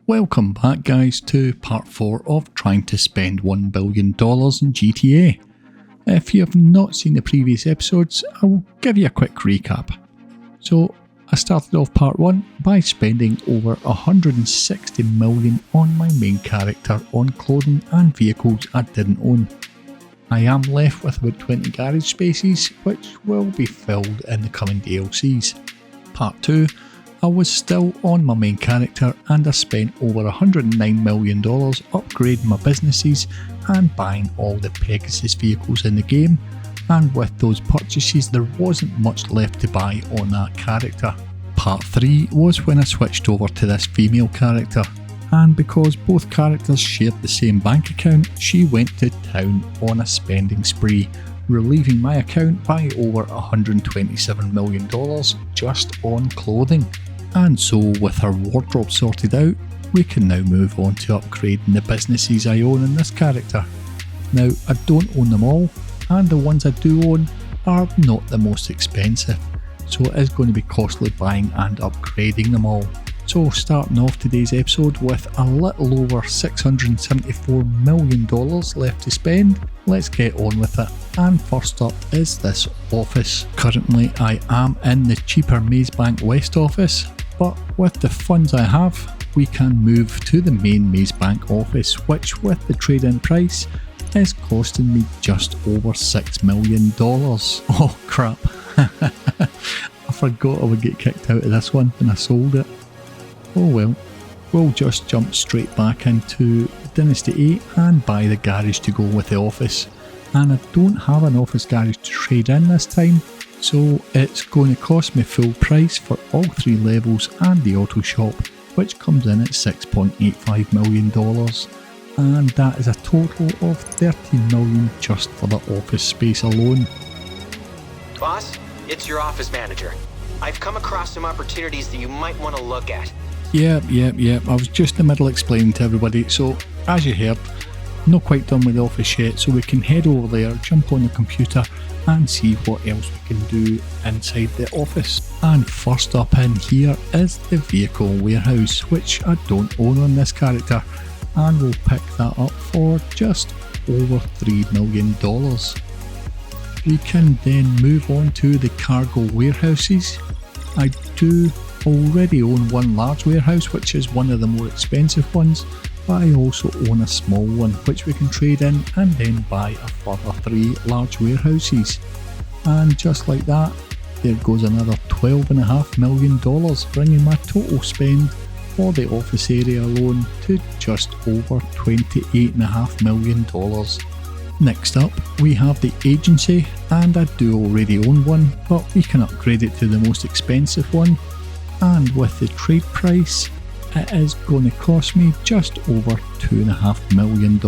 Welcome back guys to part 4 of trying to spend $1 billion in GTA. If you have not seen the previous episodes, I will give you a quick recap. So I started off part 1 by spending over 160 million on my main character on clothing and vehicles I didn't own. I am left with about 20 garage spaces which will be filled in the coming DLCs. Part 2, I was still on my main character and I spent over $109 million upgrading my businesses and buying all the Pegasus vehicles in the game, and with those purchases there wasn't much left to buy on that character. Part 3 was when I switched over to this female character, and because both characters shared the same bank account, she went to town on a spending spree, relieving my account by over $127 million just on clothing. And so with her wardrobe sorted out, we can now move on to upgrading the businesses I own in this character. Now I don't own them all, and the ones I do own are not the most expensive, so it is going to be costly buying and upgrading them all. So starting off today's episode with a little over $674 million left to spend, let's get on with it. And first up is this office. Currently I am in the cheaper Mazebank West office, but with the funds I have, we can move to the main Mazebank office, which with the trade-in price is costing me just over $6 million. Oh crap, I forgot I would get kicked out of this one when I sold it. Oh well, we'll just jump straight back into Dynasty 8 and buy the garage to go with the office. And I don't have an office garage to trade in this time, so it's going to cost me full price for all 3 levels and the auto shop, which comes in at $6.85 million. And that is a total of $13 million just for the office space alone. Boss, it's your office manager. I've come across some opportunities that you might want to look at. Yep. I was just in the middle explaining to everybody. So, as you heard, not quite done with the office yet, so we can head over there, jump on the computer and see what else we can do inside the office. And first up in here is the vehicle warehouse, which I don't own on this character, and we'll pick that up for just over $3 million. We can then move on to the cargo warehouses. I do already own one large warehouse, which is one of the more expensive ones, but I also own a small one which we can trade in and then buy a further 3 large warehouses. And just like that, there goes another $12.5 million, bringing my total spend for the office area alone to just over $28.5 million. Next up, we have the agency, and I do already own one, but we can upgrade it to the most expensive one. And with the trade price, it is going to cost me just over $2.5 million.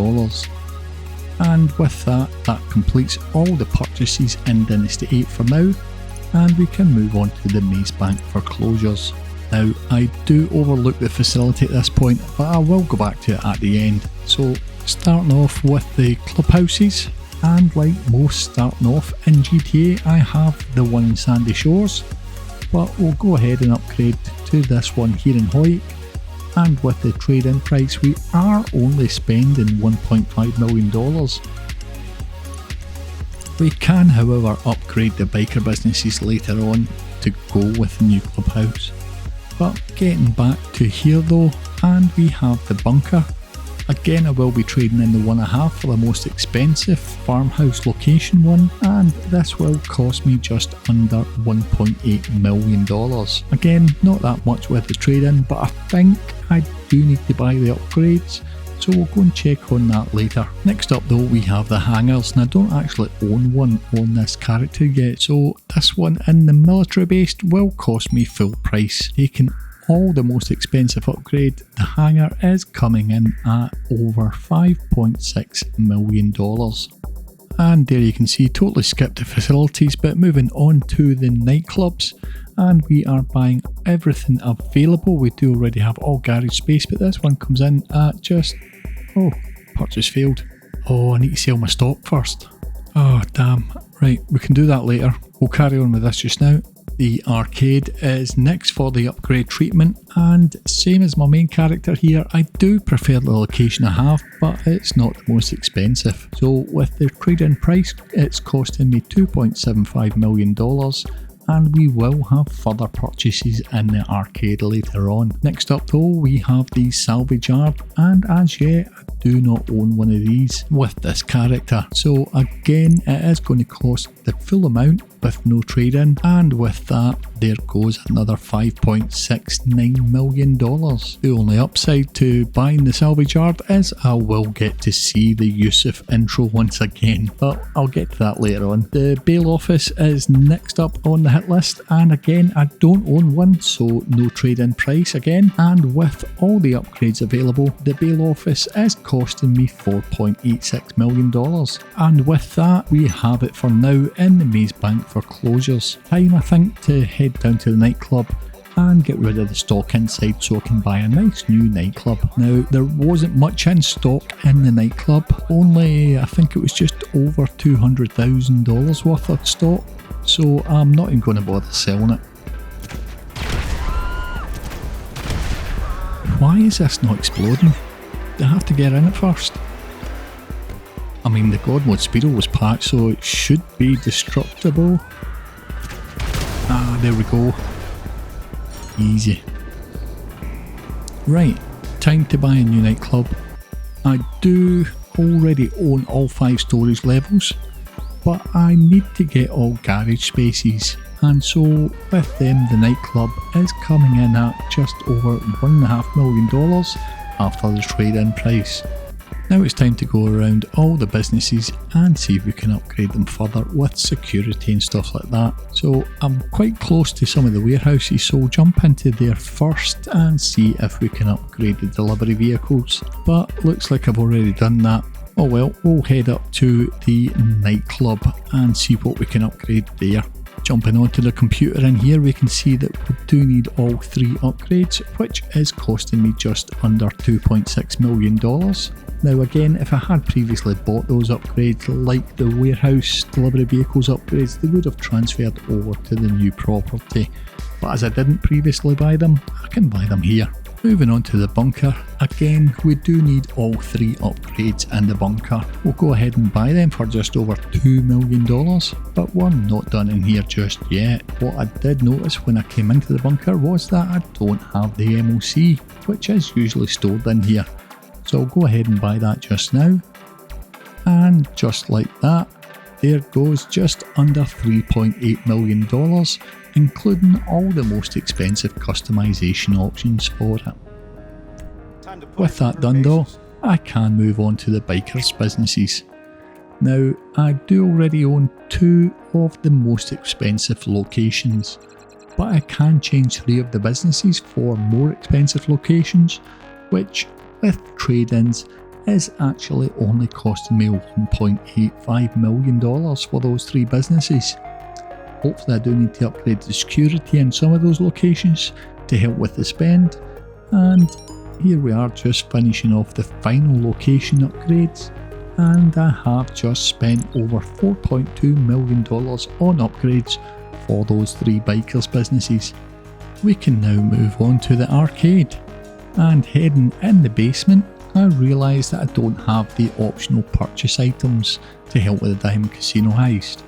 And with that, that completes all the purchases in Dynasty 8 for now, and we can move on to the Mazebank foreclosures. Now, I do overlook the facility at this point, but I will go back to it at the end. So, starting off with the clubhouses, and like most starting off in GTA, I have the one in Sandy Shores, but we'll go ahead and upgrade to this one here in Hoyt. And with the trade-in price, we are only spending $1.5 million. We can, however, upgrade the biker businesses later on to go with the new clubhouse. But getting back to here though, and we have the bunker. Again, I will be trading in the one I have for the most expensive farmhouse location one, and this will cost me just under $1.8 million. Again, not that much with the trade-in, but I think I do need to buy the upgrades, so we'll go and check on that later. Next up though, we have the hangars, and I don't actually own one on this character yet, so this one in the military base will cost me full price. Taking all the most expensive upgrade, the hangar is coming in at over $5.6 million. And there you can see, totally skipped the facilities, but moving on to the nightclubs, and we are buying everything available. We do already have all garage space, but this one comes in at just, oh, purchase failed. Oh, I need to sell my stock first. Oh damn, right, we can do that later. We'll carry on with this just now. The arcade is next for the upgrade treatment, and same as my main character here, I do prefer the location I have, but it's not the most expensive. So with the trade-in price, it's costing me $2.75 million, and we will have further purchases in the arcade later on. Next up though, we have the salvage yard, and as yet I do not own one of these with this character. So again, it is going to cost the full amount with no trade-in, and with that there goes another $5.69 million. The only upside to buying the salvage yard is I will get to see the Yusuf intro once again, but I'll get to that later on. The bail office is next up on the hit list, and again I don't own one, so no trade-in price again, and with all the upgrades available, the bail office is costing me $4.86 million, and with that we have it for now in the Maze Bank foreclosures. Time I think to head down to the nightclub and get rid of the stock inside so I can buy a nice new nightclub. Now there wasn't much in stock in the nightclub, only I think it was just over $200,000 worth of stock, so I'm not even going to bother selling it. Why is this not exploding? Do I have to get in it first? I mean, the God Mode Speedo was packed, so it should be destructible. Ah, there we go. Easy. Right, time to buy a new nightclub. I do already own all 5 storage levels, but I need to get all garage spaces, and so with them the nightclub is coming in at just over $1.5 million after the trade-in price. Now it's time to go around all the businesses and see if we can upgrade them further with security and stuff like that. So I'm quite close to some of the warehouses, so we'll jump into there first and see if we can upgrade the delivery vehicles. But looks like I've already done that. Oh well, we'll head up to the nightclub and see what we can upgrade there. Jumping onto the computer in here, we can see that we do need all 3 upgrades, which is costing me just under $2.6 million. Now again, if I had previously bought those upgrades, like the warehouse delivery vehicles upgrades, they would have transferred over to the new property. But as I didn't previously buy them, I can buy them here. Moving on to the bunker, again we do need all 3 upgrades in the bunker. We'll go ahead and buy them for just over $2 million, but we're not done in here just yet. What I did notice when I came into the bunker was that I don't have the MOC, which is usually stored in here. So I'll go ahead and buy that just now, and just like that, there goes just under $3.8 million, including all the most expensive customization options for it. With that done though, I can move on to the bikers businesses. Now I do already own 2 of the most expensive locations, but I can change 3 of the businesses for more expensive locations, which with trade-ins is actually only costing me $1.85 million for those 3 businesses. Hopefully I do need to upgrade the security in some of those locations to help with the spend, and here we are just finishing off the final location upgrades, and I have just spent over $4.2 million on upgrades for those 3 bikers businesses. We can now move on to the arcade, and heading in the basement I realised that I don't have the optional purchase items to help with the Diamond Casino heist.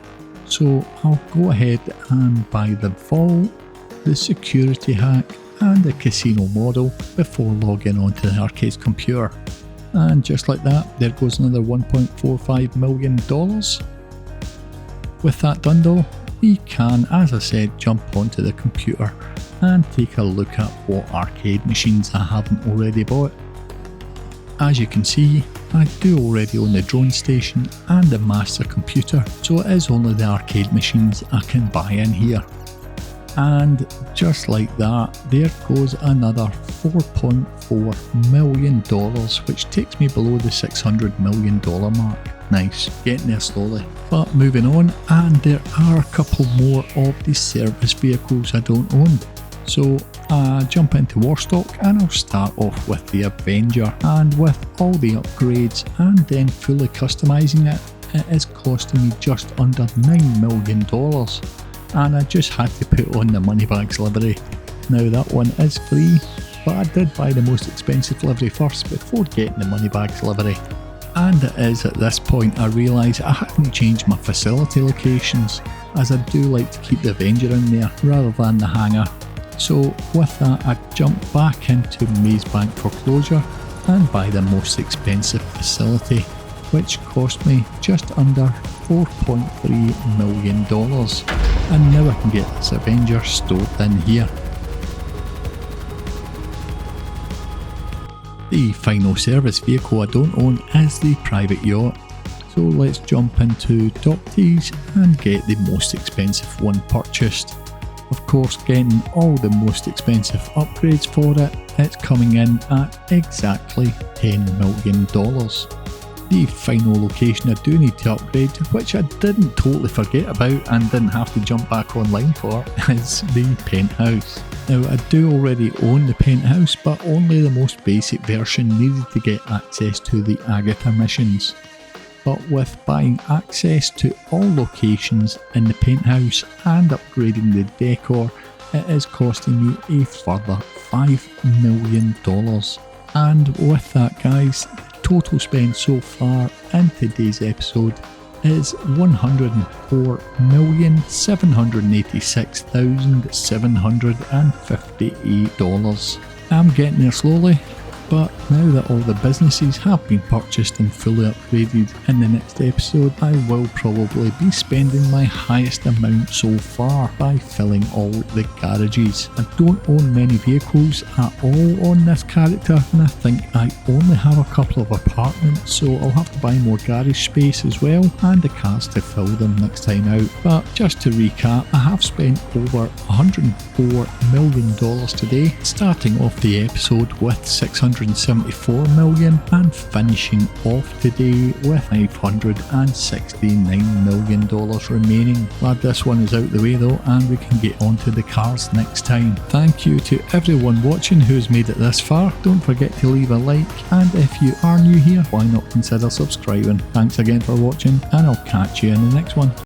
So I'll go ahead and buy the vault, the security hack and the casino model before logging onto the arcade's computer. And just like that, there goes another $1.45 million. With that done though, we can, as I said, jump onto the computer and take a look at what arcade machines I haven't already bought. As you can see, I do already own the drone station and the master computer, so it is only the arcade machines I can buy in here. And just like that, there goes another $4.4 million, which takes me below the $600 million mark. Nice, getting there slowly. But moving on, and there are a couple more of the service vehicles I don't own. So jump into Warstock and I'll start off with the Avenger, and with all the upgrades and then fully customizing it, it is costing me just under $9 million. and I just had to put on the Moneybags livery. Now that one is free, but I did buy the most expensive livery first before getting the Moneybags livery. And it is at this point I realise I hadn't changed my facility locations, as I do like to keep the Avenger in there rather than the hangar. So with that I jumped back into Mazebank Foreclosure and buy the most expensive facility, which cost me just under $4.3 million. And now I can get this Avenger stored in here. The final service vehicle I don't own is the private yacht, so let's jump into Top Tees and get the most expensive one purchased. Of course, getting all the most expensive upgrades for it, it's coming in at exactly $10 million. The final location I do need to upgrade, which I didn't totally forget about and didn't have to jump back online for, is the penthouse. Now I do already own the penthouse, but only the most basic version needed to get access to the Agatha missions. But with buying access to all locations in the penthouse and upgrading the decor, it is costing me a further $5 million. And with that guys, total spend so far in today's episode is $104,786,758. I'm getting there slowly, but now that all the businesses have been purchased and fully upgraded, in the next episode I will probably be spending my highest amount so far by filling all the garages. I don't own many vehicles at all on this character, and I think I only have a couple of apartments, so I'll have to buy more garage space as well and the cars to fill them next time out. But just to recap, I have spent over $104 million today, starting off the episode with $674 million and finishing off today with $569 million remaining. Glad this one is out the way though, and we can get on to the cars next time. Thank you to everyone watching who's made it this far. Don't forget to leave a like, and if you are new here, why not consider subscribing. Thanks again for watching, and I'll catch you in the next one.